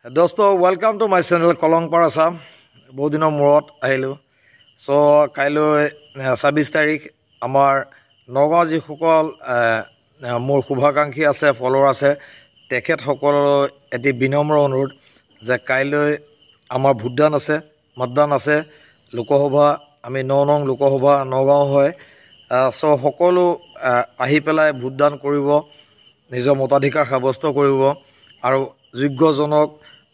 Dosto, welcome to my channel Kolongpar Assam. বহুত দিনৰ মূৰত আহিলোঁ সো কাইলৈ 26 তাৰিখ আমাৰ নগাঁও যিসকল মোৰ শুভাকাংক্ষী আছে ফলোৱাৰ আছে তেখেতসকললৈ এটি বিনম্ৰ অনুৰোধ যে কাইলৈ আমাৰ ভোটদান আছে মতদান আছে লোকসভা আমি 9 নং লোকসভা নগাঁও হয় সো সকলো আহি পেলাই ভোটদান কৰিব নিজৰ মতাধিকাৰ সাব্যস্ত কৰিব আৰু যোগ্যজনক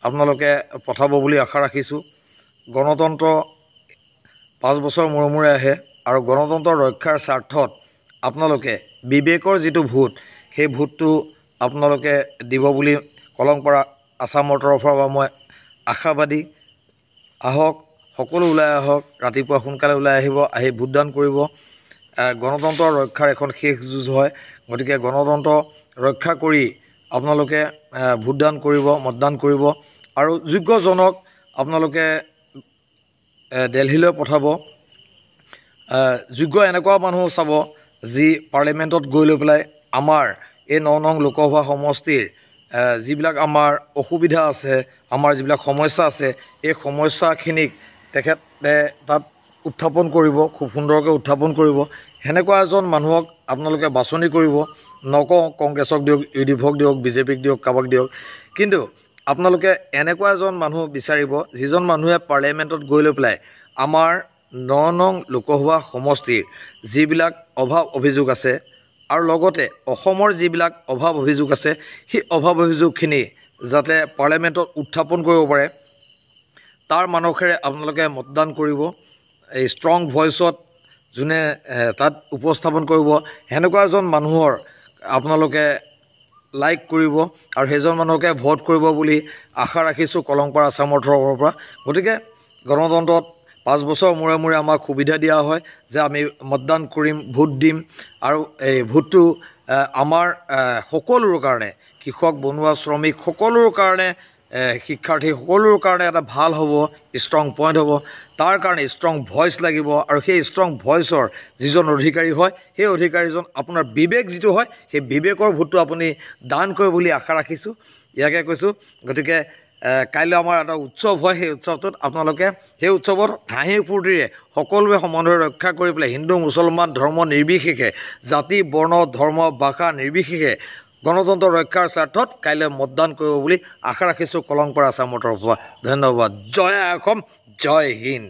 আপোনালোকে পঠাব বুলি আশা ৰাখিছোঁ গণতন্ত্ৰ 5 বছৰ মূৰে আহে আৰু গণতন্ত্ৰ ৰক্ষাৰ স্বাৰ্থত আপোনালোকে বিবেকৰ যেটো ভোট সেই ভোটটো আপোনালোকে দিব বুলি কলংপাৰ আসামৰ তৰফৰ পৰা মই আশাবাদী আহক সকলো ওলাই আহক ৰাতিপুৱা সোনকালে ওলাই আহিব আহি ভোটদান কৰিব গণতন্ত্ৰ ৰক্ষাৰ এখন শেষ যুঁজ হয় গতিকে গণতন্ত্ৰ ৰক্ষা কৰি আপোনালোকে ভোটদান কৰিব মতদান কৰিব আৰু যোগ্যজনক আপোনালোকে দিল্লীলৈ পঠাব যোগ্য এনেকুৱা মানুহ চাব যি পাৰ্লিমেণ্টত গৈ লৈ পেলাই আমাৰ এই 9 নং লোকসভা সমষ্টিৰ যিবিলাক আমাৰ অসুবিধা আছে আমাৰ যিবিলাক সমস্যা আছে এই সমস্যাখিনিক তেখেতে তাত উত্থাপন কৰিব খুব সুন্দৰকৈ উত্থাপন কৰিব হেনেকুৱা এজন মানুহক আপোনালোকে বাছনি কৰিব নকওঁ কংগ্ৰেছক দিয়ক ইউডিএফক দিয়ক বিজেপিক দিয়ক কাবাক দিয়ক কিন্তু আপোনালোকে এনেকুৱা এজন মানুহ বিচাৰিব যিজন মানুহে পাৰ্লিমেণ্টত গৈ লৈ পেলাই আমাৰ 9 নং লোকসভা সমষ্টিৰ যিবিলাক অভাৱ অভিযোগ আছে আৰু লগতে অসমৰ যিবিলাক অভাৱ অভিযোগ আছে সেই অভাৱ অভিযোগখিনি যাতে পাৰ্লিমেণ্টত উত্থাপন কৰিব পাৰে তাৰ মানসেৰে আপোনালোকে মতদান কৰিব এই ষ্ট্ৰং ভয়েছত যোনে তাত উপস্থাপন কৰিব হেনেকুৱা এজন মানুহৰ আপোনালোকে লাইক কৰিব আৰু হেজন মানুহকে ভোট কৰিব বুলি আশা ৰাখিছোঁ কলংপাৰ আসামৰ তৰফৰ পৰা গতিকে গণতন্ত্ৰত 5 বছৰ মূৰে আমাক সুবিধা দিয়া হয় যে আমি মতদান কৰিম ভোট দিম আৰু এই ভোটটো আমাৰ সকলোৰ কাৰণে কৃষক বনুৱা শ্ৰমিক সকলোৰ কাৰণে শিক্ষাৰ্থী সকলোৰ কাৰণে এটা ভাল হ'ব ষ্ট্ৰং পইণ্ট হ'ব তাৰ কাৰণে ষ্ট্ৰং ভয়েস লাগিব আৰু সেই ষ্ট্ৰং ভয়েসৰ যিজন অধিকাৰী হয় সেই অধিকাৰীজন আপোনাৰ বিবেক যেটো হয় সেই বিবেকৰ ভোটটো আপুনি দান কৰিব বুলি আশা ৰাখিছোঁ ইয়াকে কৈছোঁ গতিকে কাইলৈ আমাৰ এটা উৎসৱ হয় সেই উৎসৱটোত আপোনালোকে সেই উৎসৱত হাঁহি ফূৰ্তিৰে সকলোৱে সমন্বয় ৰক্ষা কৰি পেলাই হিন্দু মুছলমান ধৰ্ম নিৰ্বিশেষে জাতি বৰ্ণ ধৰ্ম ভাষা নিৰ্বিশেষে গণতন্ত্ৰ ৰক্ষাৰ স্বাৰ্থত কাইলৈ মতদান কৰিব বুলি আশা ৰাখিছোঁ কলংপাৰ আসামৰ তৰফৰ পৰা ধন্যবাদ জয় অসম জয় হিন্দ